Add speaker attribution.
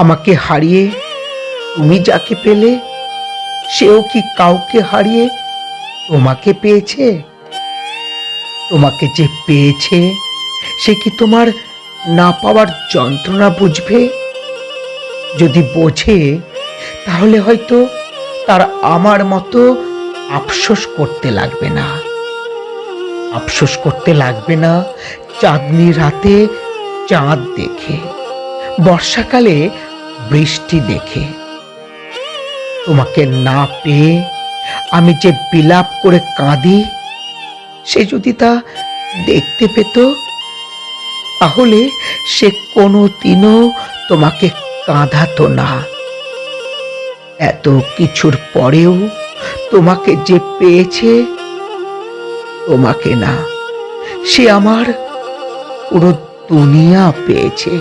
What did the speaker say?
Speaker 1: আমাকে হারিয়ে তুমি যাকে পেলে, সেও কি কাউকে হারিয়ে তোমাকে পেয়েছে? তোমাকে যে পেয়েছে, সে কি তোমার না পাওয়ার যন্ত্রণা বুঝবে? যদি বোঝে, তাহলে হয়তো তার আমার মতো আফসোস করতে লাগবে না। আফসোস করতে লাগবে না চাঁদনি রাতে চাঁদ দেখে, বর্ষাকালে বৃষ্টি দেখে। তোমাকে না পেয়ে আমি যে বিলাপ করে কাঁদি, সে যদি তা দেখতে পেত, তাহলে সে কোনোদিনও তোমাকে কাঁদাতো না। এত কিছুর পরেও তোমাকে যে পেয়েছে, তোমাকে না, সে আমার পুরো দুনিয়া পেয়েছে।